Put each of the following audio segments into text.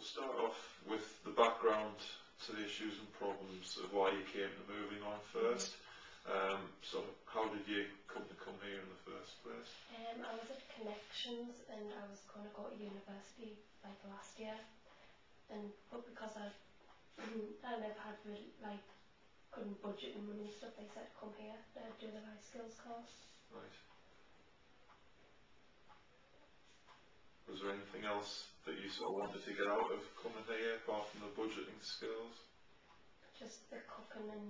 start off with the background to the issues and problems of why you came to moving on first. So how did you come here in the first place? I was at Connections and I was going to go to university like last year, but because I never had really, like, couldn't budget and money and stuff, they said come here to do the life skills course. Right. Was there anything else that you sort of wanted to get out of coming here apart from the budgeting skills? Just the cooking and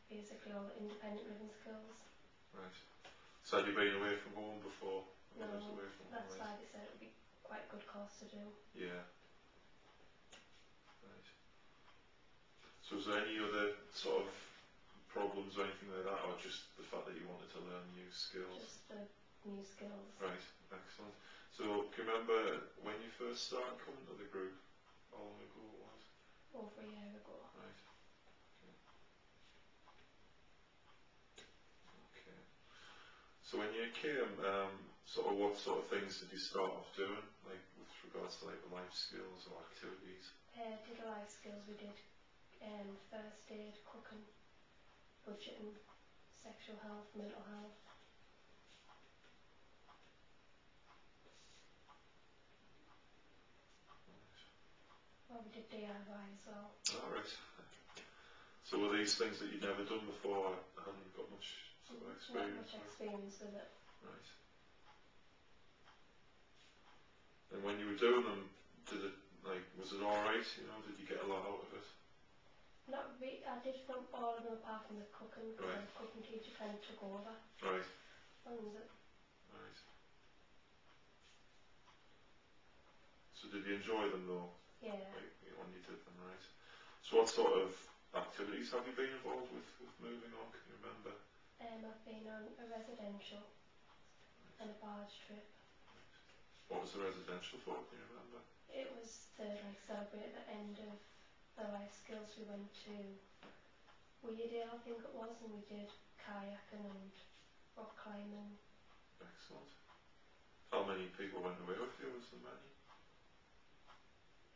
basically all the independent living skills. Right. So had you been away from home before? No, Away from that's home, why right? they said it would be quite a good course to do. Yeah. Right. So was there any other sort of problems or anything like that, or just the fact that you wanted to learn new skills? Just the new skills. Right, excellent. So can you remember when you first started coming to the group? How long ago it was? Over a year ago. Right. Okay. So when you came, what sort of things did you start off doing, like with regards to like the life skills or activities? Did the life skills we did. First aid, cooking, budgeting, sexual health, mental health. Well, we did DIY as well. Alright. So were these things that you'd never done before and hadn't got much sort of experience? Not much experience with it. Right. And when you were doing them, was it alright, did you get a lot out of it? Not really. I did from all of them apart from the cooking, because right. the cooking teacher kind of took over. Right. That was it. Right. So did you enjoy them though? Yeah. Like, when you did them, right? So what sort of activities have you been involved with moving on, can you remember? I've been on a residential and a barge trip. What was the residential for, can you remember? It was to celebrate the end of the life skills. We went to Weardale, I think it was, and we did kayaking and rock climbing. Excellent. How many people went away with you? Was there many?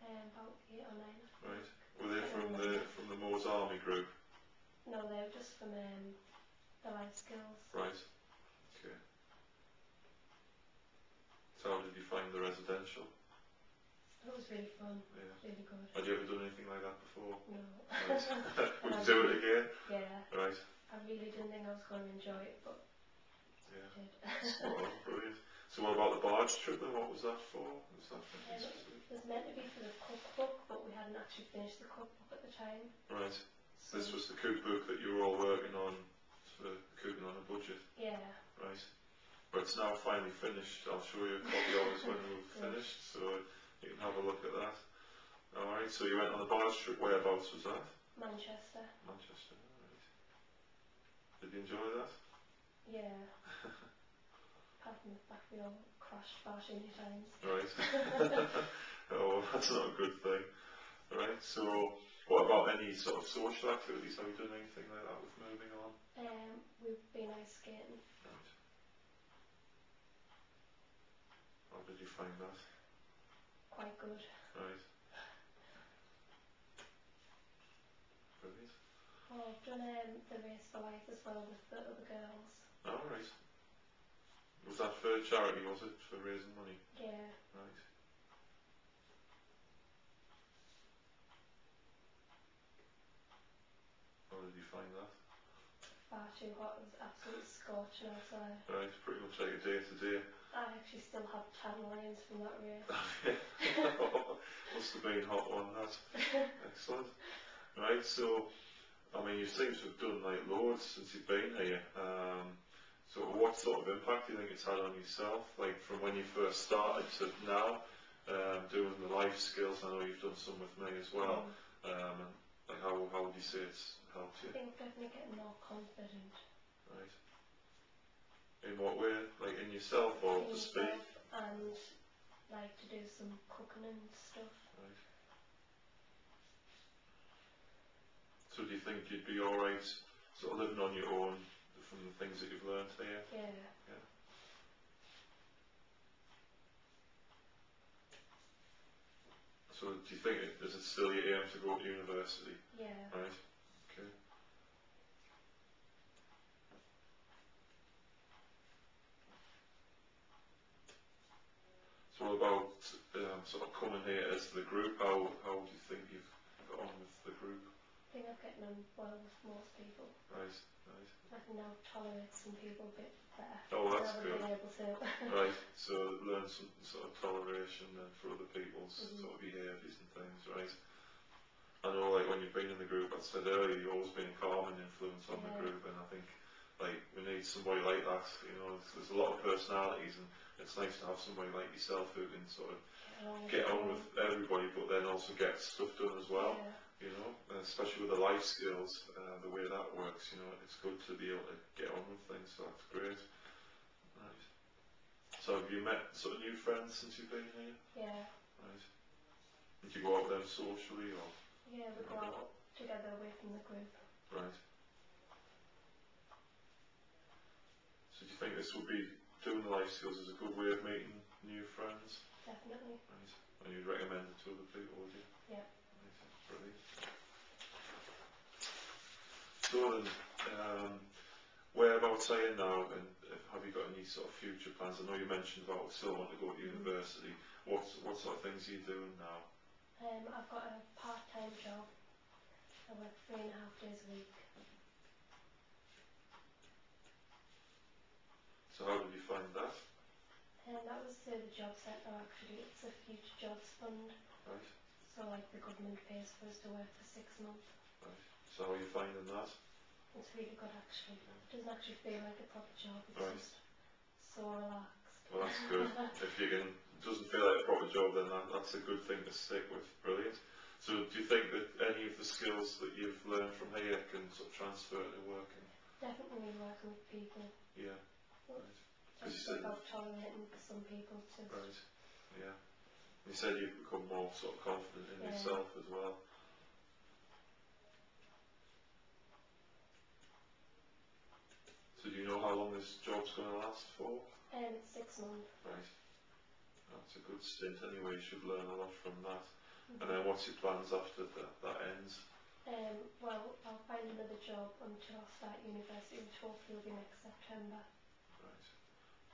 About 8 or 9. Right. Were they from the Moors Army group? No, they were just from the life skills. Right. Okay. So how did you find the residential? It was really fun. Yeah. Really good. Had you ever done anything like that before? No. Right. Would you do it again? Yeah. Right. I really didn't think I was going to enjoy it, but yeah. I did. Spot on, brilliant. So what about the barge trip then? What was that for? Was that for it was meant to be for the cookbook, but we hadn't actually finished the cookbook at the time. Right. So this was the cookbook that you were all working on for cooking on a budget? Yeah. Right. But it's now finally finished. I'll show you a copy of it when we've finished, so you can have a look at that. Alright, so you went on the barge trip. Whereabouts was that? Manchester. Manchester, alright. Did you enjoy that? Yeah. Apart from the fact we all crashed far too many times. Right. Oh, that's not a good thing. Right, so what about any sort of social activities? Have you done anything like that with moving on? We've been ice skating. Right. How did you find that? Quite good. Right. Brilliant. Oh, I've done the race for life as well with the other girls. Alright. Was that for charity, was it? For raising money? Yeah. Right. How did you find that? Far too hot. It was absolutely scorching outside. Right, pretty much like a day to day. I actually still have tan lines from that race. Must have been hot one, that. Excellent. Right, so I mean, you seem to have done like loads since you've been here. So what sort of impact do you think it's had on yourself, like from when you first started to now, doing the life skills? I know you've done some with me as well. And like how would you say it's helped you? I think definitely getting more confident. Right. In what way? Like in yourself or to speak? And like to do some cooking and stuff. Right. So do you think you'd be alright sort of living on your own from the things that you've learned here? Yeah. Yeah. So do you think is it still your aim to go to university? Yeah. Right. Okay. So what about sort of coming here as the group? How do you think you've got on with the group? I think I'm getting on well with most people. Right. Right. I can now tolerate some people a bit better. Oh, that's than good. I've been able to. Right. So learn some sort of toleration then for other people's sort of behaviours and things. Right. I know, like when you've been in the group, I said earlier, you've always been a calming influence on the group, and I think like we need somebody like that. You know, there's a lot of personalities, and it's nice to have somebody like yourself who can sort of get on with everybody, but then also get stuff done as well. Yeah. You know, especially with the life skills, the way that works. You know, it's good to be able to get on with things. So that's great. Right. So have you met sort of new friends since you've been here? Yeah. Right. Did you go out there socially or? Yeah, we go out together away from the group. Right. So do you think this would be, doing the life skills is a good way of making new friends? Definitely. Right. And you'd recommend it to other people, would you? Yeah. Right. Brilliant. So then, whereabouts are you now, and have you got any sort of future plans? I know you mentioned about still want to go to university. What sort of things are you doing now? I've got a part-time job. I work 3.5 days a week. So how did you find that? And that was through the job centre actually. It's a future jobs fund. Right. So like the government pays for us to work for 6 months. Right. So how are you finding that? It's really good actually. It doesn't actually feel like a proper job. It's Right. just so relaxed. Well, that's good. If you can, it doesn't feel like a proper job, then that's a good thing to stick with. Brilliant. So do you think that any of the skills that you've learned from here can sort of transfer to working? Definitely working with people. Yeah. Right. Because you Just said. about tolerating some people too. Right. Yeah. You said you've become more sort of confident in yourself as well. So do you know how long this job's going to last for? It's 6 months. Right. That's a good stint anyway. You should learn a lot from that. And then what's your plans after that ends? Well, I'll find another job until I start university, which hopefully will be next September. Right.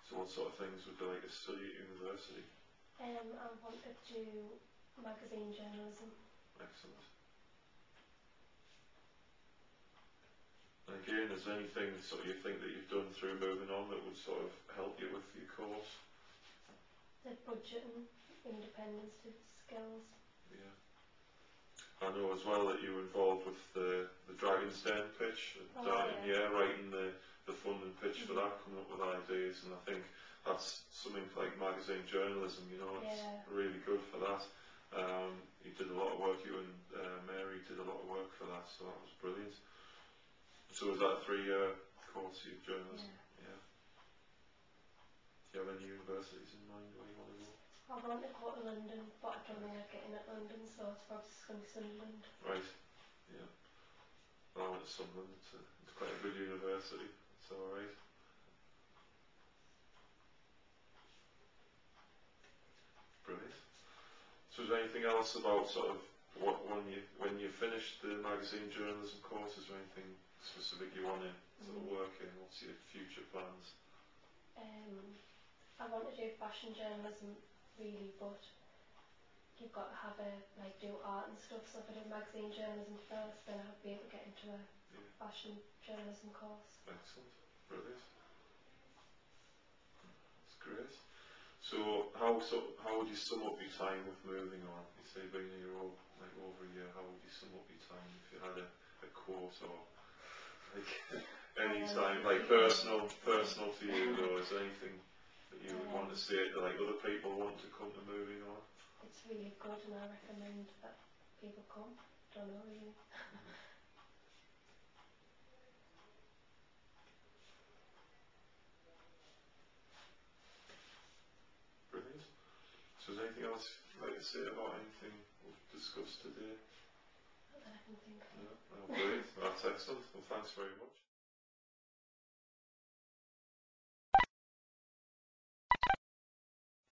So what sort of things would you like to study at university? I want to do magazine journalism. Excellent. And again, is there anything sort of you think that you've done through moving on that would sort of help you with your course? The budgeting, independence skills. Yeah. I know as well that you were involved with the Dragon's Den pitch, writing the funding pitch for that, coming up with ideas, and I think that's something like magazine journalism, you know, it's really good for that. You did a lot of work, you and Mary did a lot of work for that, so that was brilliant. So was that a 3-year course of journalism? Yeah. Do you have any universities in mind where you want to go? I want to go to London, but I don't think I'd get in at London, so it's probably just going to be Sunderland. Right, yeah. Well, I went to Sunderland, it's quite a good university, it's alright. Brilliant. So is there anything else about sort of when you finished the magazine journalism course, is there anything specific you want to sort of work in? What's your future plans? I want to do fashion journalism really, but you've got to have do art and stuff, so if I did magazine journalism first, then I'd be able to get into a fashion journalism course. Excellent. Brilliant. That's great. So how would you sum up your time with moving on? You say you've been here over a year. How would you sum up your time if you had a quote or like any time, like personal to you, or is there anything that you would want to say to like other people wanting to come to moving on? It's really good, and I recommend that people come. Don't know really. Brilliant. So is there anything else you'd like to say about anything we've discussed today? Not that I can think of. No? Oh, brilliant. That's excellent. Well, thanks very much.